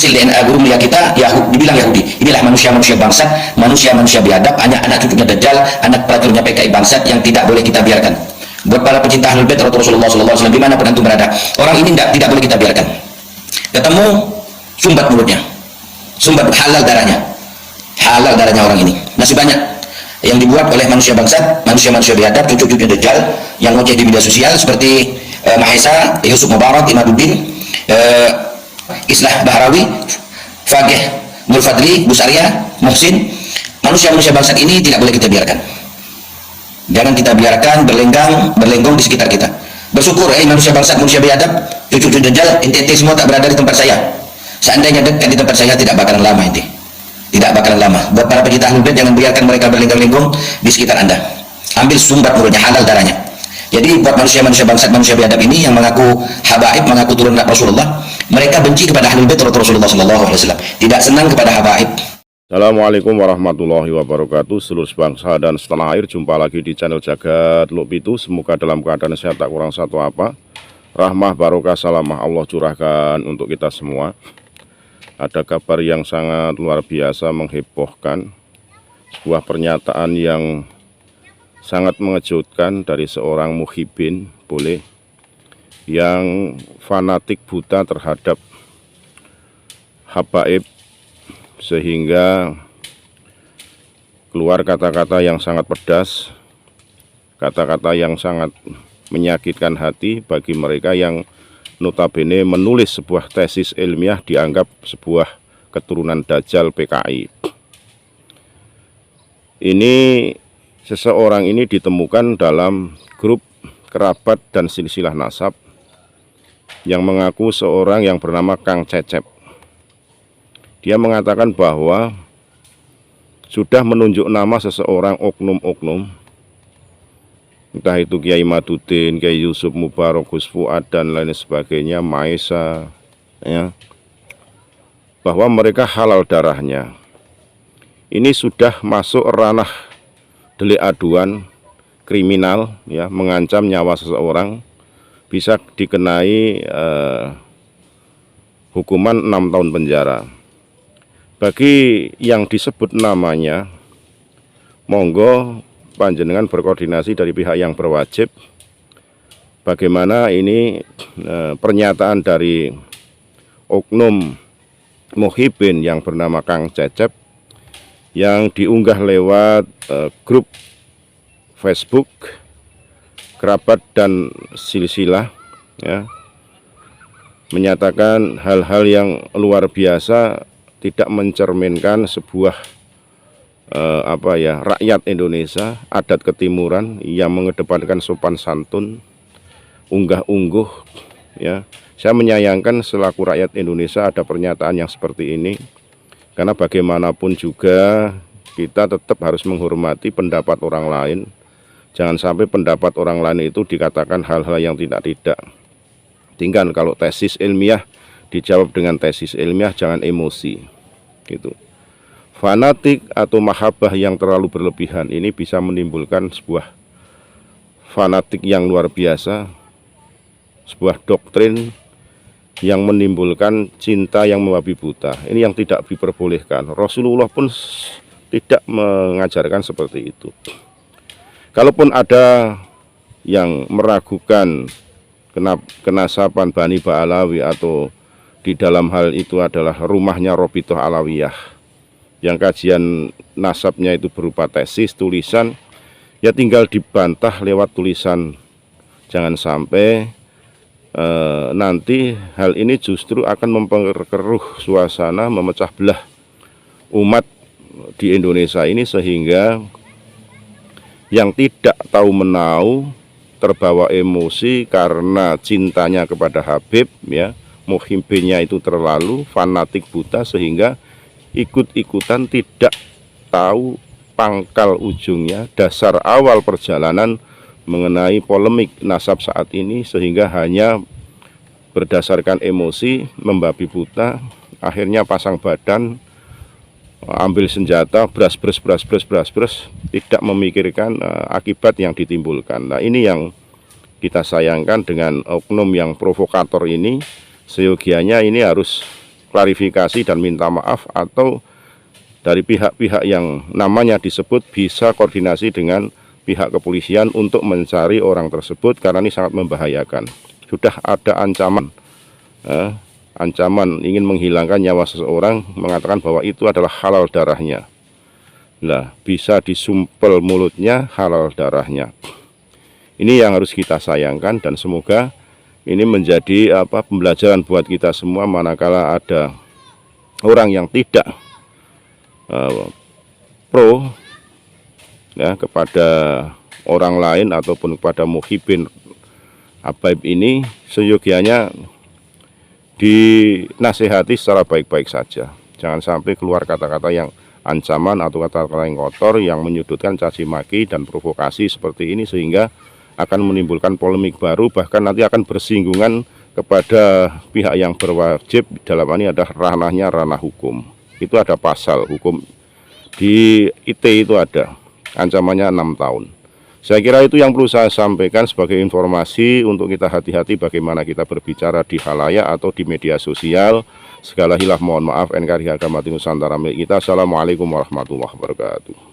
hasil DNA guru mulia kita dibilang Yahudi. Inilah manusia-manusia bangsat, manusia-manusia biadab, anak cucunya Dajjal, anak pelaturnya PKI bangsat yang tidak boleh kita biarkan. Buat para pecinta Ahlul Bait Rasulullah SAW dimanapun antum berada, orang ini tidak boleh kita biarkan. Ketemu, sumbat mulutnya, sumbat halal darahnya orang ini. Masih banyak yang dibuat oleh manusia bangsat, manusia-manusia biadab, cucu-cucu Dajjal yang ngoceh di media sosial seperti Mahesa, Yusuf Mubarak, Imaduddin, Islah Bahrawi, Fagih Nur Fadli, Busaria, Muhsin. Manusia-manusia bangsat ini tidak boleh kita biarkan. Jangan kita biarkan berlenggong di sekitar kita. Bersyukur manusia bangsat, manusia biadab, cucu-cucu Dajjal, ente semua tak berada di tempat saya. Seandainya dekat di tempat saya, tidak bakalan lama ente. Tidak bakalan lama. Buat para pecinta Ahlul Bait, jangan biarkan mereka berlenggong-lenggong di sekitar Anda. Ambil sumbat mulutnya, halal darahnya. Jadi buat manusia-manusia bangsat, manusia biadab ini yang mengaku habaib, mengaku turun anak Rasulullah, mereka benci kepada Ahlul Bait Rasulullah SAW. Tidak senang kepada habaib. Assalamualaikum warahmatullahi wabarakatuh. Seluruh bangsa dan setanah air, jumpa lagi di channel Jagat Luk Pitu. Semoga dalam keadaan sehat, tak kurang satu apa. Rahmah, barokah, salamah Allah curahkan untuk kita semua. Ada kabar yang sangat luar biasa menghebohkan, sebuah pernyataan yang sangat mengejutkan dari seorang muhibin yang fanatik buta terhadap habaib, sehingga keluar kata-kata yang sangat pedas, kata-kata yang sangat menyakitkan hati bagi mereka yang notabene menulis sebuah tesis ilmiah dianggap sebuah keturunan Dajjal PKI. Seseorang ini ditemukan dalam grup kerabat dan silsilah nasab yang mengaku seorang yang bernama Kang Cecep. Dia mengatakan bahwa sudah menunjuk nama seseorang oknum-oknum, entah itu Kiai Imaduddin, Kiai Yusuf Mubarak, Gus Fuad dan lain sebagainya, Mahesa, ya, bahwa mereka halal darahnya. Ini sudah masuk ranah delik aduan kriminal, ya, mengancam nyawa seseorang, bisa dikenai hukuman 6 tahun penjara. Bagi yang disebut namanya, monggo panjenengan berkoordinasi dari pihak yang berwajib bagaimana ini pernyataan dari oknum muhibin yang bernama Kang Cecep yang diunggah lewat grup Facebook kerabat dan silsilah, ya, menyatakan hal-hal yang luar biasa, tidak mencerminkan sebuah rakyat Indonesia, adat ketimuran yang mengedepankan sopan santun, unggah-ungguh, ya. Saya menyayangkan selaku rakyat Indonesia ada pernyataan yang seperti ini, karena bagaimanapun juga kita tetap harus menghormati pendapat orang lain. Jangan sampai pendapat orang lain itu dikatakan hal-hal yang tidak. Tinggal kalau tesis ilmiah dijawab dengan tesis ilmiah, jangan emosi gitu. Fanatik atau mahabbah yang terlalu berlebihan ini bisa menimbulkan sebuah fanatik yang luar biasa, sebuah doktrin yang menimbulkan cinta yang membabi buta. Ini yang tidak diperbolehkan. Rasulullah pun tidak mengajarkan seperti itu. Kalaupun ada yang meragukan kenasaban Bani Ba'alawi atau di dalam hal itu adalah rumahnya Robitoh Alawiyah, yang kajian nasabnya itu berupa tesis, tulisan, ya tinggal dibantah lewat tulisan. Jangan sampai nanti hal ini justru akan memperkeruh suasana, memecah belah umat di Indonesia ini, sehingga yang tidak tahu menau terbawa emosi karena cintanya kepada Habib, ya, muhibinnya itu terlalu fanatik buta, sehingga ikut-ikutan tidak tahu pangkal ujungnya, dasar awal perjalanan mengenai polemik nasab saat ini, sehingga hanya berdasarkan emosi membabi buta, akhirnya pasang badan, ambil senjata, bras, tidak memikirkan akibat yang ditimbulkan. Nah, ini yang kita sayangkan dengan oknum yang provokator ini. Seyogianya ini harus klarifikasi dan minta maaf, atau dari pihak-pihak yang namanya disebut bisa koordinasi dengan pihak kepolisian untuk mencari orang tersebut, karena ini sangat membahayakan. Sudah ada ancaman ingin menghilangkan nyawa seseorang, mengatakan bahwa itu adalah halal darahnya. Nah, bisa disumpel mulutnya, halal darahnya. Ini yang harus kita sayangkan, dan semoga ini menjadi pembelajaran buat kita semua manakala ada orang yang tidak pro ya kepada orang lain ataupun kepada muhibin habaib ini, seyogianya dinasihati secara baik-baik saja. Jangan sampai keluar kata-kata yang ancaman atau kata-kata yang kotor yang menyudutkan, caci maki dan provokasi seperti ini, sehingga akan menimbulkan polemik baru, bahkan nanti akan bersinggungan kepada pihak yang berwajib. Dalam ini adalah ranah hukum. Itu ada pasal hukum di IT, itu ada ancamannya 6 tahun. Saya kira itu yang perlu saya sampaikan sebagai informasi untuk kita hati-hati bagaimana kita berbicara di khalayak atau di media sosial. Segala hilaf mohon maaf. NKRI Harga Mati Nusantara milik kita. Assalamualaikum warahmatullahi wabarakatuh.